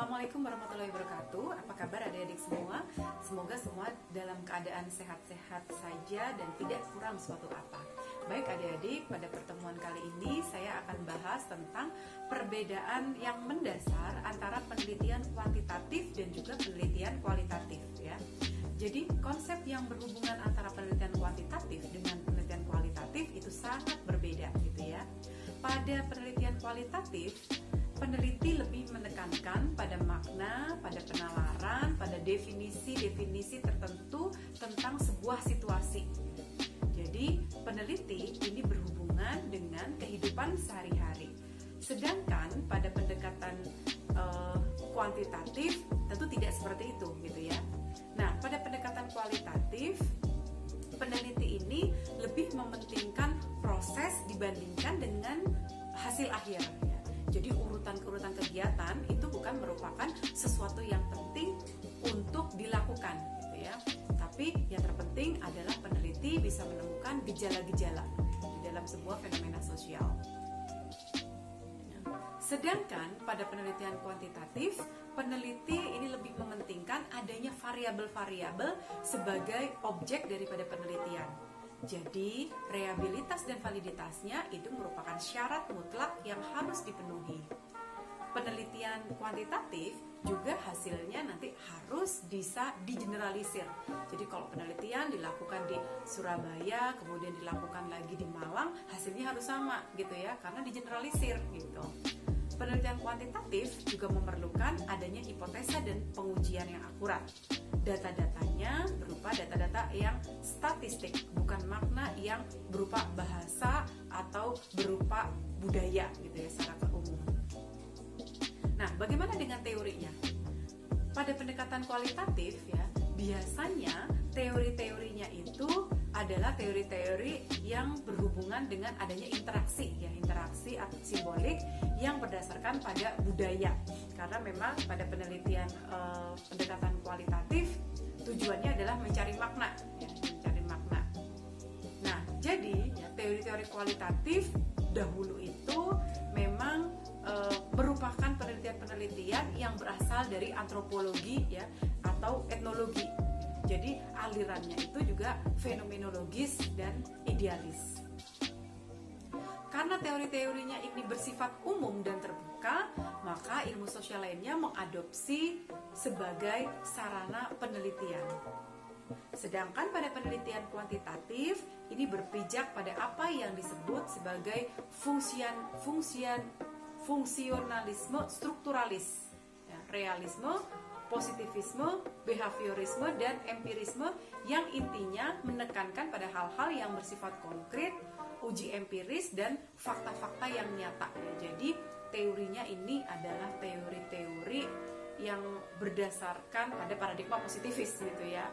Assalamualaikum warahmatullahi wabarakatuh. Apa kabar adik-adik semua? Semoga semua dalam keadaan sehat-sehat saja dan tidak kurang suatu apa. Baik adik-adik, pada pertemuan kali ini saya akan bahas tentang perbedaan yang mendasar antara penelitian kuantitatif dan juga penelitian kualitatif ya. Jadi konsep yang berhubungan antara penelitian kuantitatif dengan penelitian kualitatif itu sangat berbeda gitu ya. Pada penelitian kualitatif, peneliti lebih menekankan pada makna, pada penalaran, pada definisi-definisi tertentu tentang sebuah situasi. Jadi, peneliti ini berhubungan dengan kehidupan sehari-hari. Sedangkan pada pendekatan kuantitatif tentu tidak seperti itu, gitu ya. Nah, pada pendekatan kualitatif, peneliti ini lebih mementingkan proses dibandingkan dengan hasil akhir. Jadi urutan-urutan kegiatan itu bukan merupakan sesuatu yang penting untuk dilakukan, gitu ya. Tapi yang terpenting adalah peneliti bisa menemukan gejala-gejala di dalam sebuah fenomena sosial. Sedangkan pada penelitian kuantitatif, peneliti ini lebih mementingkan adanya variabel-variabel sebagai objek daripada penelitian. Jadi, reliabilitas dan validitasnya itu merupakan syarat mutlak yang harus dipenuhi. Penelitian kuantitatif juga hasilnya nanti harus bisa digeneralisir. Jadi kalau penelitian dilakukan di Surabaya, kemudian dilakukan lagi di Malang, hasilnya harus sama gitu ya, karena digeneralisir gitu. Penelitian kuantitatif juga memerlukan adanya hipotesa dan pengujian yang akurat. Data-datanya berupa data-data yang statistik, bukan makna yang berupa bahasa atau berupa budaya gitu ya secara umum. Nah, bagaimana dengan teorinya? Pada pendekatan kualitatif ya, biasanya teori-teorinya itu adalah teori-teori yang berhubungan dengan adanya interaksi ya, interaksi atau simbolik yang berdasarkan pada budaya. Karena memang pada penelitian pendekatan kualitatif tujuannya adalah mencari makna ya, mencari makna. Nah, jadi ya, teori-teori kualitatif dahulu itu memang merupakan penelitian-penelitian yang berasal dari antropologi ya atau etnologi. Jadi alirannya itu juga fenomenologis dan idealis. Karena teori-teorinya ini bersifat umum dan terbuka, maka ilmu sosial lainnya mengadopsi sebagai sarana penelitian. Sedangkan pada penelitian kuantitatif, ini berpijak pada apa yang disebut sebagai fungsionalisme strukturalis, ya, realisme, positivisme, behaviorisme, dan empirisme yang intinya menekankan pada hal-hal yang bersifat konkret, uji empiris, dan fakta-fakta yang nyata. Ya, jadi teorinya ini adalah teori-teori yang berdasarkan pada paradigma positivis gitu ya.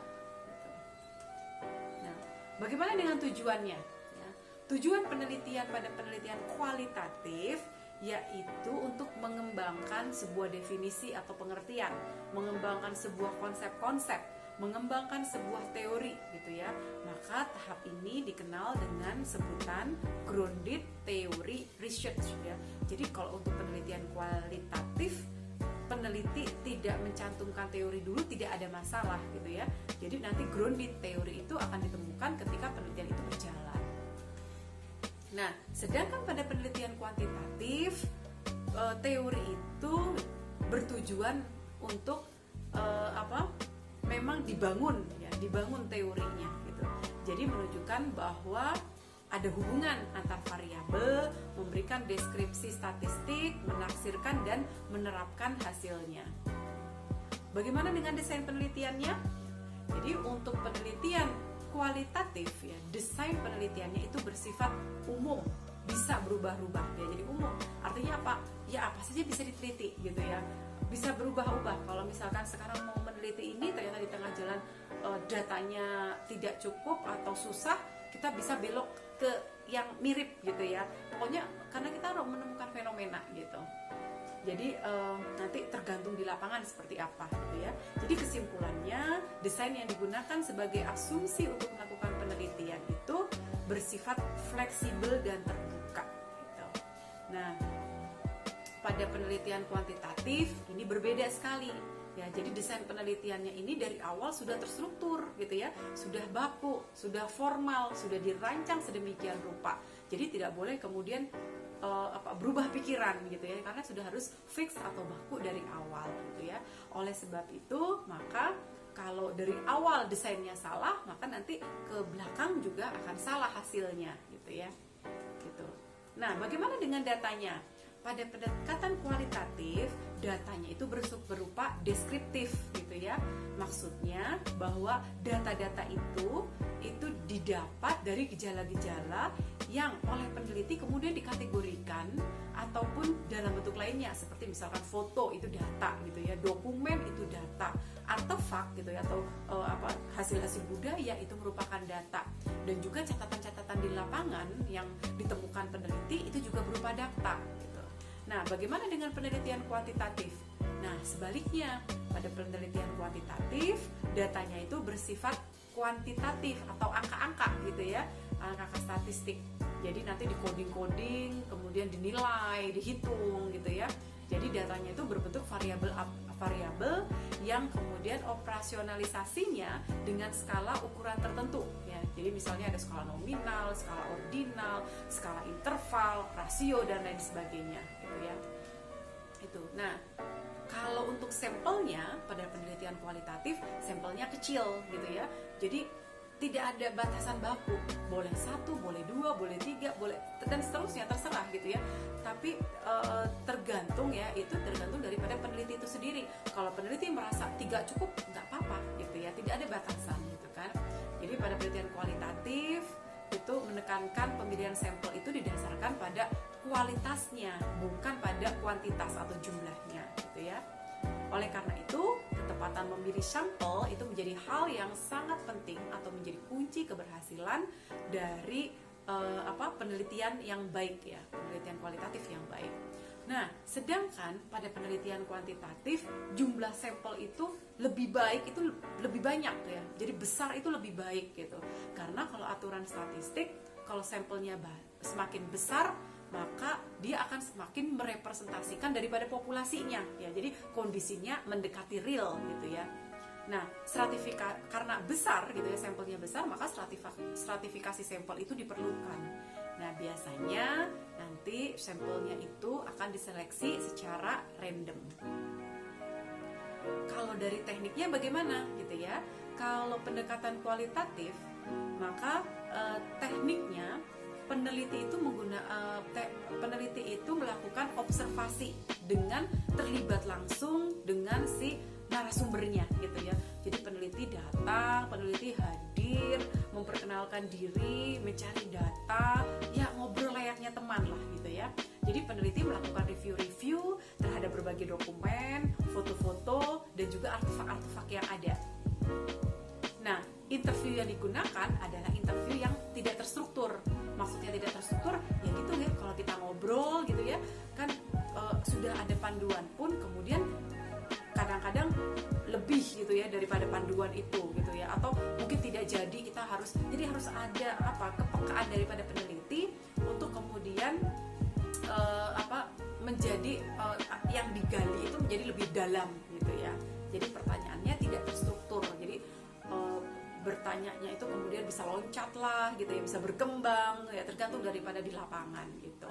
Nah, bagaimana dengan tujuannya? Ya, tujuan penelitian pada penelitian kualitatif yaitu untuk mengembangkan sebuah definisi atau pengertian, mengembangkan sebuah konsep-konsep, mengembangkan sebuah teori gitu ya. Maka tahap ini dikenal dengan sebutan grounded theory research ya. Jadi kalau untuk penelitian kualitatif, peneliti tidak mencantumkan teori dulu tidak ada masalah gitu ya. Jadi nanti grounded theory itu akan ditemukan ketika penelitian itu berjalan. Nah, sedangkan pada penelitian kuantitatif, teori itu bertujuan untuk memang dibangun teorinya gitu. Jadi menunjukkan bahwa ada hubungan antar variabel, memberikan deskripsi statistik, menafsirkan dan menerapkan hasilnya. Bagaimana dengan desain penelitiannya? Jadi untuk penelitian kualitatif ya, desain penelitiannya itu bersifat umum, bisa berubah-ubah ya. Jadi umum artinya apa? Ya apa saja bisa diteliti gitu ya. Bisa berubah-ubah. Kalau misalkan sekarang mau meneliti ini ternyata di tengah jalan datanya tidak cukup atau susah, kita bisa belok ke yang mirip gitu ya. Pokoknya karena kita harus menemukan fenomena gitu. Jadi nanti tergantung di lapangan seperti apa gitu ya. Jadi kesimpulannya, desain yang digunakan sebagai asumsi untuk melakukan penelitian itu bersifat fleksibel dan terbuka gitu. Nah, pada penelitian kuantitatif ini berbeda sekali. Ya, jadi desain penelitiannya ini dari awal sudah terstruktur gitu ya, sudah baku, sudah formal, sudah dirancang sedemikian rupa. Jadi tidak boleh kemudian berubah pikiran gitu ya, karena sudah harus fix atau baku dari awal gitu ya. Oleh sebab itu, maka kalau dari awal desainnya salah, maka nanti ke belakang juga akan salah hasilnya gitu ya. Gitu. Nah, bagaimana dengan datanya? Pada pendekatan kualitatif, datanya itu berupa deskriptif gitu ya. Maksudnya bahwa data-data itu didapat dari gejala-gejala yang oleh peneliti kemudian dikategorikan ataupun dalam bentuk lainnya, seperti misalkan foto itu data gitu ya, dokumen itu data, artefak gitu ya, atau hasil-hasil budaya itu merupakan data, dan juga catatan-catatan di lapangan yang ditemukan peneliti itu juga berupa data gitu. Nah, bagaimana dengan penelitian kuantitatif? Nah, sebaliknya, pada penelitian kuantitatif, datanya itu bersifat kuantitatif atau angka-angka gitu ya, angka statistik. Jadi nanti di-coding, kemudian dinilai, dihitung gitu ya. Jadi datanya itu berbentuk variabel yang kemudian operasionalisasinya dengan skala ukuran tertentu ya. Jadi misalnya ada skala nominal, skala ordinal, skala interval, rasio dan lain sebagainya gitu ya. Itu. Nah, kalau untuk sampelnya pada penelitian kualitatif, sampelnya kecil gitu ya. Jadi tidak ada batasan baku, boleh 1, boleh 2, boleh 3, boleh dan seterusnya, terserah gitu ya. Tapi tergantung ya, itu tergantung daripada peneliti itu sendiri. Kalau peneliti merasa 3 cukup, nggak apa-apa gitu ya, tidak ada batasan gitu kan. Jadi pada penelitian kualitatif itu menekankan pemilihan sampel itu didasarkan pada kualitasnya, bukan pada kuantitas atau jumlahnya gitu ya. Oleh karena itu, ketepatan memilih sampel itu menjadi hal yang sangat penting atau menjadi kunci keberhasilan dari penelitian yang baik ya, penelitian kualitatif yang baik. Nah, sedangkan pada penelitian kuantitatif jumlah sampel itu lebih baik, itu lebih banyak ya. Jadi besar itu lebih baik gitu. Karena kalau aturan statistik, kalau sampelnya semakin besar, maka dia akan semakin merepresentasikan daripada populasinya ya. Jadi kondisinya mendekati real gitu ya. Nah, karena besar gitu ya, sampelnya besar, maka stratifikasi sampel itu diperlukan. Nah, biasanya nanti sampelnya itu akan diseleksi secara random. Kalau dari tekniknya bagaimana gitu ya? Kalau pendekatan kualitatif, maka tekniknya peneliti itu melakukan observasi dengan terlibat langsung dengan si narasumbernya gitu ya. Jadi peneliti datang, peneliti hadir, memperkenalkan diri, mencari data, ya ngobrol layaknya teman lah gitu ya. Jadi peneliti melakukan review terhadap berbagai dokumen, foto-foto, dan juga artefak-artefak yang ada. Nah, interview yang digunakan adalah interview yang tidak terstruktur. Maksudnya tidak terstruktur, ya gitu ya, kalau kita ngobrol gitu ya, kan sudah ada panduan pun, kemudian kadang-kadang lebih gitu ya daripada panduan itu gitu ya, atau mungkin tidak jadi, harus ada kepekaan daripada peneliti untuk kemudian menjadi yang digali itu menjadi lebih dalam gitu ya. Jadi pertanyaannya tidak terstruktur, jadi bertanyanya itu kemudian bisa loncat lah gitu ya, bisa berkembang ya, tergantung daripada di lapangan gitu.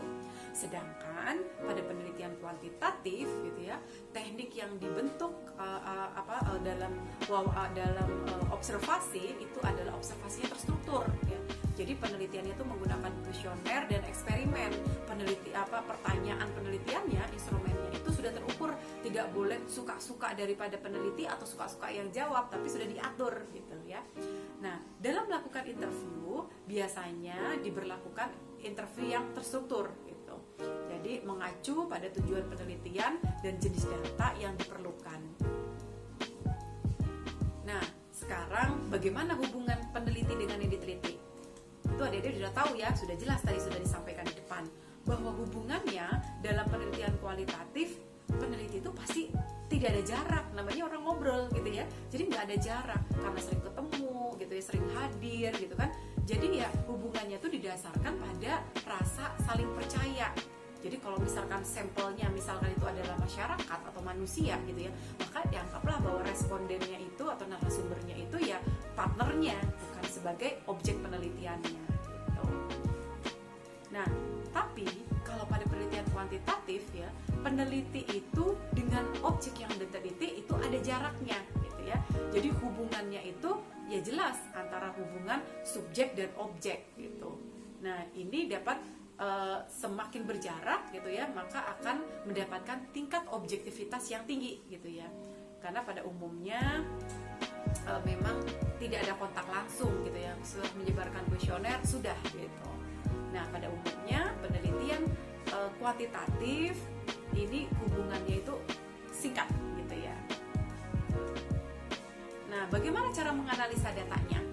Sedangkan pada penelitian kuantitatif gitu ya, teknik yang dibentuk dalam observasi itu adalah observasinya terstruktur ya. Jadi penelitiannya itu menggunakan kuesioner dan eksperimen. Pertanyaan penelitiannya, instrumennya itu sudah terukur, tidak boleh suka-suka daripada peneliti atau suka-suka yang jawab, tapi sudah diatur gitu ya. Nah, dalam melakukan interview biasanya diberlakukan interview yang terstruktur gitu. Jadi mengacu pada tujuan penelitian dan jenis data yang diperlukan. Nah, sekarang bagaimana hubungan peneliti dengan yang diteliti? Itu adik-adik sudah tahu ya, sudah jelas tadi sudah disampaikan di depan, bahwa hubungannya dalam penelitian kualitatif, peneliti itu pasti tidak ada jarak, namanya orang ngobrol gitu ya. Jadi nggak ada jarak karena sering ketemu gitu ya, sering hadir gitu kan. Jadi ya hubungannya itu didasarkan pada rasa saling percaya. Jadi kalau misalkan sampelnya misalkan itu adalah masyarakat atau manusia gitu ya, maka dianggaplah bahwa respondennya itu atau narasumbernya itu ya partnernya, bukan sebagai objek penelitiannya gitu. Nah, tapi kalau pada penelitian kuantitatif ya, peneliti itu dengan objek yang diteliti itu ada jaraknya gitu ya. Jadi hubungannya itu ya jelas antara hubungan subjek dan objek gitu. Nah, ini dapat semakin berjarak gitu ya, maka akan mendapatkan tingkat objektivitas yang tinggi gitu ya. Karena pada umumnya memang tidak ada kontak langsung gitu ya. Setelah menyebarkan kuesioner sudah gitu. Nah, pada umumnya penelitian kuantitatif ini hubungannya itu singkat gitu ya. Nah, bagaimana cara menganalisa datanya?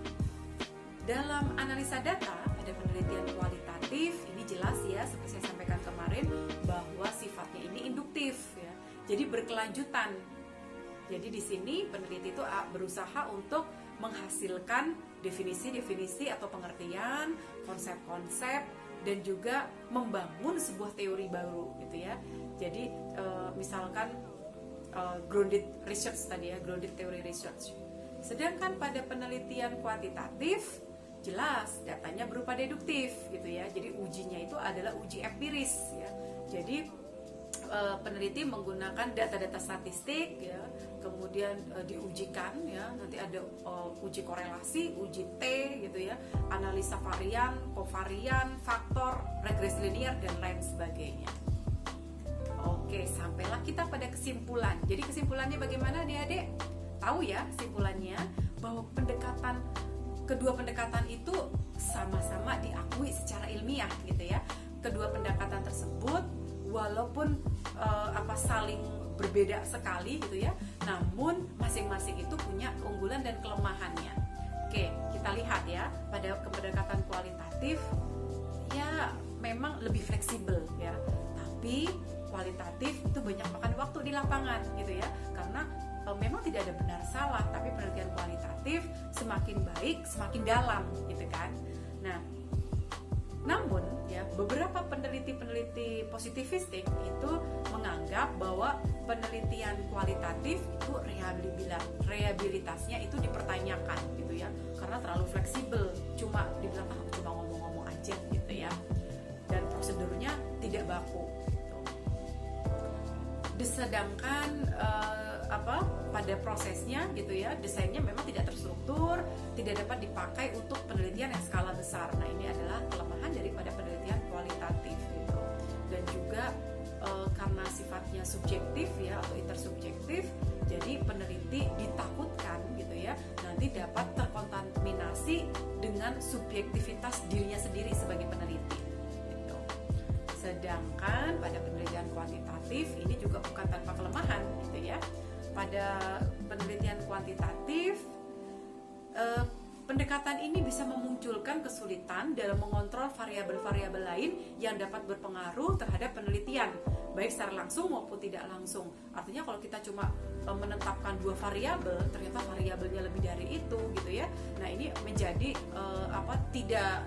Dalam analisa data pada penelitian kualitatif ini jelas ya, seperti saya sampaikan kemarin, bahwa sifatnya ini induktif ya. Jadi berkelanjutan. Jadi di sini peneliti itu berusaha untuk menghasilkan definisi-definisi atau pengertian, konsep-konsep, dan juga membangun sebuah teori baru gitu ya. Jadi misalkan grounded research tadi ya, grounded theory research. Sedangkan pada penelitian kuantitatif jelas datanya berupa deduktif gitu ya. Jadi ujinya itu adalah uji empiris ya. Jadi peneliti menggunakan data-data statistik ya, kemudian diujikan ya, nanti ada uji korelasi, uji T gitu ya, analisa varian, kovarian, faktor, regresi linear dan lain sebagainya. Oke, sampailah kita pada kesimpulan. Jadi kesimpulannya bagaimana adik-adik? Tahu ya kesimpulannya bahwa kedua pendekatan itu sama-sama diakui secara ilmiah gitu ya. Kedua pendekatan tersebut walaupun saling berbeda sekali gitu ya, namun masing-masing itu punya keunggulan dan kelemahannya. Oke, kita lihat ya, pada pendekatan kualitatif ya memang lebih fleksibel ya, tapi kualitatif itu banyak makan waktu di lapangan gitu ya, karena memang tidak ada benar salah, tapi penelitian kualitatif semakin baik semakin dalam gitu kan. Nah, namun ya beberapa peneliti positivistik itu menganggap bahwa penelitian kualitatif itu rehabilitasnya itu dipertanyakan gitu ya, karena terlalu fleksibel, cuma dibilang cuma ngomong-ngomong aja gitu ya, dan prosedurnya tidak baku gitu. Sedangkan pada prosesnya gitu ya, desainnya memang tidak terstruktur, tidak dapat dipakai untuk penelitian yang skala besar. Nah, ini adalah kelemahan daripada penelitian kualitatif gitu. Dan juga karena sifatnya subjektif ya atau intersubjektif, jadi peneliti ditakutkan gitu ya, nanti dapat terkontaminasi dengan subjektivitas dirinya sendiri sebagai peneliti gitu. Sedangkan pada penelitian kuantitatif ini juga bukan tanpa kelemahan gitu ya. Pada penelitian kuantitatif pendekatan ini bisa memunculkan kesulitan dalam mengontrol variabel-variabel lain yang dapat berpengaruh terhadap penelitian, baik secara langsung maupun tidak langsung. Artinya kalau kita cuma menetapkan dua variabel, ternyata variabelnya lebih dari itu gitu ya. Nah, ini menjadi tidak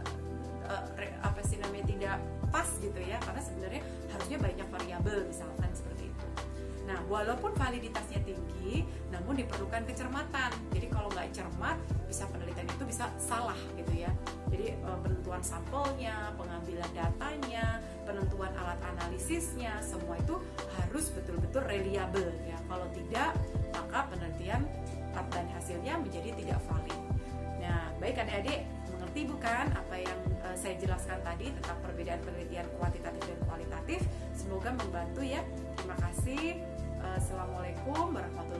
pas gitu ya, karena sebenarnya harusnya banyak variabel misalkan seperti itu. Nah, walaupun validitasnya tinggi, namun diperlukan kecermatan. Jadi kalau nggak cermat, bisa penelitian itu bisa salah gitu ya. Jadi penentuan sampelnya, pengambilan datanya, penentuan alat analisisnya, semua itu harus betul-betul reliable ya. Kalau tidak, maka penelitian dan hasilnya menjadi tidak valid. Nah, baik adik-adik, mengerti bukan apa yang saya jelaskan tadi tentang perbedaan penelitian kuantitatif dan kualitatif? Semoga membantu ya. Terima kasih. Assalamualaikum warahmatullahi wabarakatuh.